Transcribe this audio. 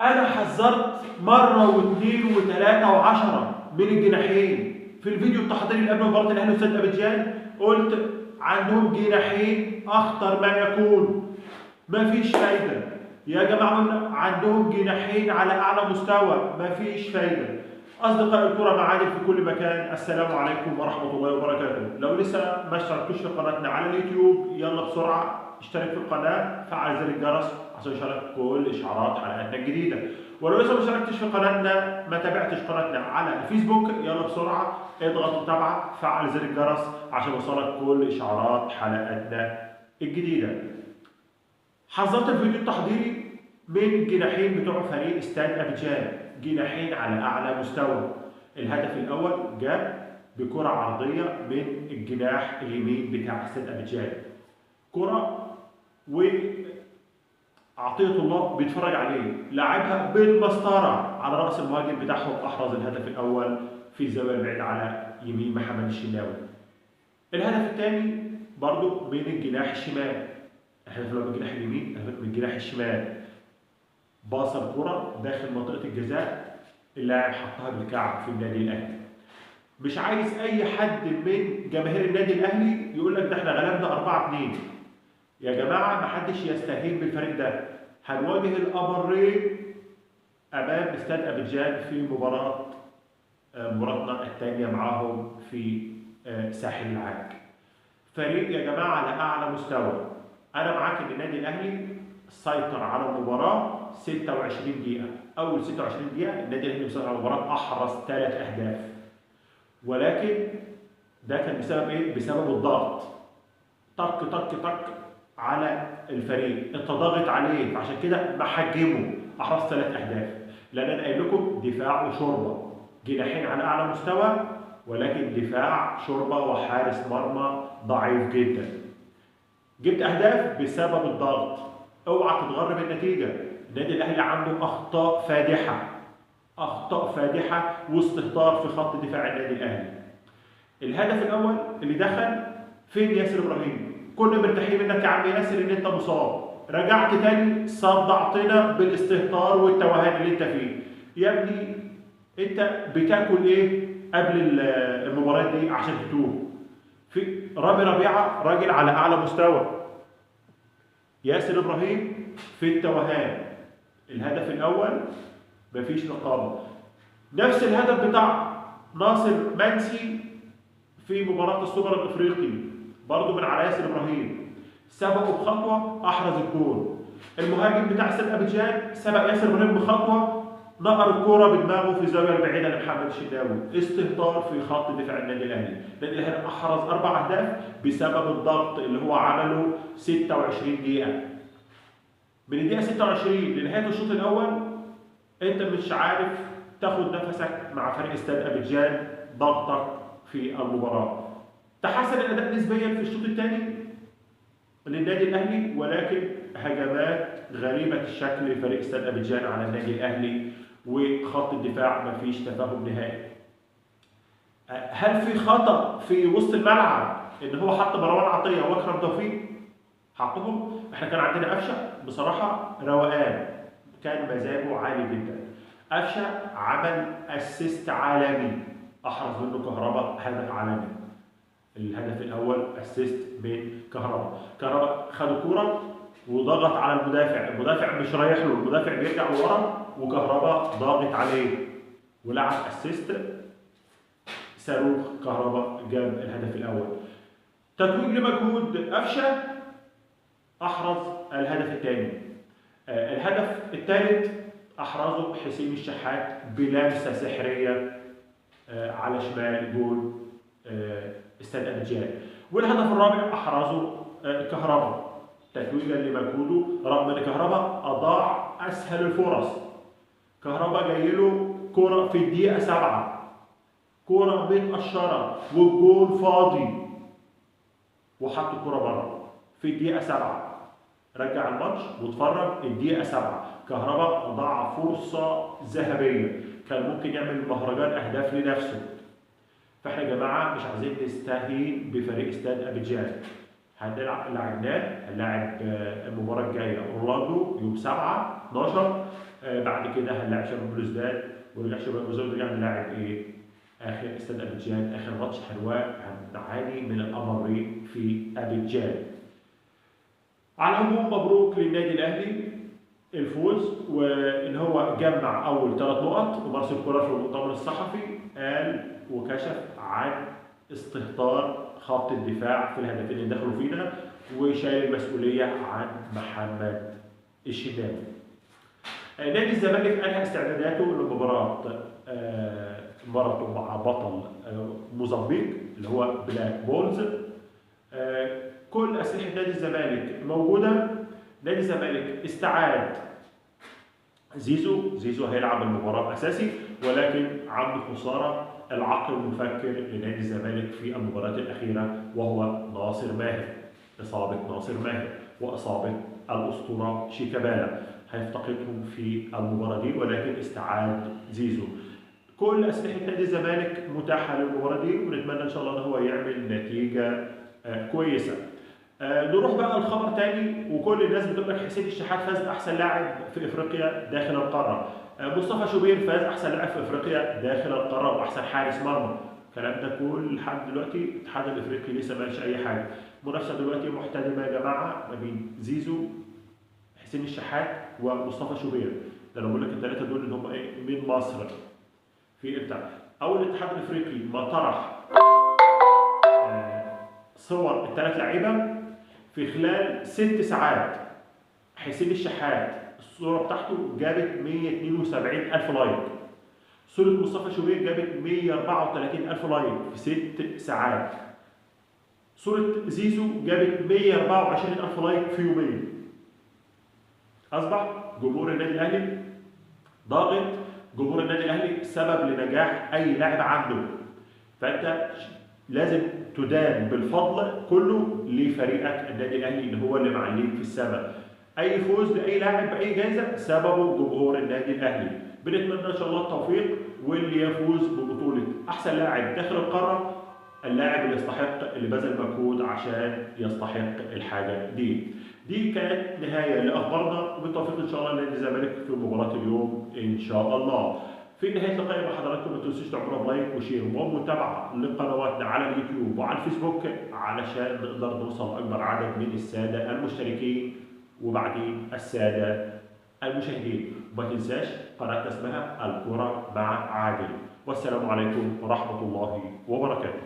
انا حذرت مره واثنين وثلاثه وعشره من الجناحين. في الفيديو التحضيري اللي قبل مباراه الاهلي وسد ابيجان قلت عندهم جناحين اخطر ما يكون، مفيش فايده يا جماعه. عندهم جناحين على اعلى مستوى، مفيش فايده. اصدقاء الكره معادن في كل مكان، السلام عليكم ورحمه الله وبركاته. لو لسه ما اشتركتوش في قناتنا على اليوتيوب يلا بسرعه اشترك في القناه، فعل زر الجرس عشان يوصلك كل اشعارات حلقاتنا الجديده. ولو لسه ما اشتركتش في قناتنا، ما تابعتش قناتنا على الفيسبوك، يلا بسرعه اضغط متابعه، فعل زر الجرس عشان يوصلك كل اشعارات حلقاتنا الجديده. حذرت الفيديو التحضيري من الجناحين بتوع فريق استاد ابيجان، جناحين على اعلى مستوى. الهدف الاول جاء بكره عرضيه من الجناح اليمين بتاع استاد ابيجان، كره وعطيه الله بيتفرج عليه، لعبها بالمسطره على راس المهاجم بتاعهم، احرز الهدف الاول في الزاويه البعيده على يمين محمد الشناوي. الهدف الثاني برضو من الجناح الشمال، الهدف الاول من الجناح اليمين، الهدف من الجناح الشمال، باص الكره داخل منطقه الجزاء، اللاعب حطها بالكعب في النادي الاهلي. مش عايز اي حد من جماهير النادي الاهلي يقول لك ده احنا غلبنا 4-2. يا جماعه ما حدش يستهين بالفريق ده. هنواجه الامرين امام استاد ابيجان في مباراتنا الثانيه معاهم في ساحل العاج. فريق يا جماعه على اعلى مستوى. انا معاك ان النادي الاهلي سيطر على المباراه 26 دقيقه، اول 26 دقيقه النادي الاهلي مسيطر على المباراه، احرز 3 اهداف. ولكن ده كان بسبب ايه؟ بسبب الضغط. طق طق طق على الفريق، انت ضاغط عليه، فعشان كده محجمه، احرز 3 اهداف. لان انا قايل لكم دفاع وشوربه، جناحين على اعلى مستوى ولكن دفاع شوربه وحارس مرمى ضعيف جدا. جبت اهداف بسبب الضغط. اوعى تتغر بالنتيجه. النادي الاهلي عنده اخطاء فادحه، اخطاء فادحه واستهتار في خط دفاع النادي الاهلي. الهدف الاول اللي دخل فين؟ ياسر ابراهيم. كنا مرتاحين منك يا عم ياسر ان انت مصاب، رجعت تاني صدعتنا بالاستهتار والتوهان اللي انت فيه. يا ابني انت بتاكل ايه قبل المباراه دي عشان تتوه؟ في رامي ربيعه راجل على اعلى مستوى، ياسر ابراهيم في التوهان. الهدف الاول مفيش رقابه. نفس الهدف بتاع ناصر منسي في مباراه السوبر الافريقي برضه من على ياسر ابراهيم، سبقه بخطوه احرز الجول. المهاجم بتاع استاد ابيجان سبق ياسر ابراهيم بخطوه، نقر الكوره بدماغه في الزاويه البعيده لمحمد الشناوي. استهتار في خط دفاع النادي الاهلي. النادي الاهلي احرز 4 اهداف بسبب الضغط اللي هو عمله 26 دقيقه. من الدقيقه 26 لنهايه الشوط الاول انت مش عارف تاخد نفسك مع فريق استاد ابيجان، ضغطك في المباراه. تحسن الاداء نسبيا في الشوط الثاني للنادي الاهلي، ولكن هجمات غريبه الشكل لفريق استاد ابيجان على النادي الاهلي، وخط الدفاع مفيش تفاهم نهائي. هل في خطا في وسط الملعب ان هو حط مروان عطيه واكرم توفيق؟ حقهم. احنا كان عندنا قفشه بصراحه روقان، كان مزاجه عالي جدا. قفشه عمل اسيست عالمي، احرز منه كهرباء هدف عالمي. الهدف الاول اسيست من كهرباء خد الكوره وضغط على المدافع مش رايح له، المدافع بيرجع لورا وكهرباء ضاغط عليه ولعب اسيست صاروخ. كهرباء جاب الهدف الاول. تتويج لمجهود قفشه احرز الهدف الثاني. الهدف الثالث احرزه حسين الشحات بلمسه سحريه على شمال جول استاد ابيجان. والهدف الرابع احرزه كهرباء تتويجا لمجهوده، رغم ان كهرباء اضاع اسهل الفرص. كهرباء جاي له كوره في الدقيقه 7، كوره متقشره والجول فاضي وحط الكوره بره في الدقيقه 7. رجع الماتش واتفرج الدقيقه 7، كهرباء ضاع فرصه ذهبيه، كان ممكن يعمل مهرجان اهداف لنفسه. فاحنا يا جماعه مش عايزين نستهين بفريق استاد ابيجان. هنلاعب المباراه الجايه اورلاندو يوم 7/12 بعد كده هنلاعب شباب بلوزداد، ورجع شباب بلوزداد ورجعنا نلاعب ايه؟ اخر استاد ابيجان، اخر ماتش هنعاني من الامر في ابيجان. على العموم مبروك للنادي الاهلي الفوز، وان هو جمع اول 3 نقط. ومارسيل كولر في المؤتمر الصحفي قال وكشف عن استهتار خط الدفاع في الهدفين اللي دخلوا فينا، وشايل المسؤوليه عن محمد الشناوي. نادي الزمالك انهى استعداداته لمباراه مباراته مع بطل موزمبيق اللي هو بلاك بولز. كل اسلحه نادي الزمالك موجوده. نادي الزمالك استعاد زيزو هيلعب المباراه اساسي، ولكن عنده خساره العقل المفكر لنادي الزمالك في المباراه الاخيره، وهو ناصر ماهر. اصابه ناصر ماهر واصابه الاسطوره شيكابالا هيفتقدهم في المباراه دي، ولكن استعاد زيزو. كل اسلحه نادي الزمالك متاحه للمباراه دي، ونتمنى ان شاء الله ان هو يعمل نتيجه كويسه. نروح بقى لخبر تاني، وكل الناس بتقول لك حسين الشحات فاز احسن لاعب في افريقيا داخل القاره. مصطفى شوبير فاز احسن لاعب في افريقيا داخل القاره واحسن حارس مرمى. الكلام ده كل لحد دلوقتي الاتحاد الافريقي لسه ما قالش اي حاجه. المنافسه دلوقتي محتدمه يا جماعه ما بين زيزو، حسين الشحات، ومصطفى شوبير. ده انا بقول لك الثلاثه دول اللي هم ايه من مصر في بتاع. اول الاتحاد الافريقي ما طرح صور الثلاث لعيبه في خلال 6 ساعات. حسين الشحات الصوره بتاعته جابت 172,000 لايك. صوره مصطفى شوبير جابت 134,000 لايك في 6 ساعات. صوره زيزو جابت 124,000 لايك في يومين. اصبح جمهور النادي الاهلي ضاغط. جمهور النادي الاهلي سبب لنجاح اي لاعب عنده، فانت لازم تدان بالفضل كله لفريقك النادي الاهلي اللي هو اللي معليك في السماء. اي فوز لاي لاعب باي جائزه سببه جمهور النادي الاهلي. بنتمنى ان شاء الله التوفيق، واللي يفوز ببطوله احسن لاعب داخل القاره اللاعب اللي يستحق، اللي بذل مجهود عشان يستحق الحاجه دي. دي كانت نهايه لاخبارنا، وبالتوفيق ان شاء الله لنادي الزمالك في مباراه اليوم ان شاء الله. في نهايه لقائي مع حضراتكم ما تنسوش تعملوا لايك وشير ومتابعه لقنواتنا على اليوتيوب وعلى الفيسبوك علشان نقدر نوصل اكبر عدد من الساده المشتركين وبعدين الساده المشاهدين. وما تنساش قناه اسمها الكره مع عادل. والسلام عليكم ورحمه الله وبركاته.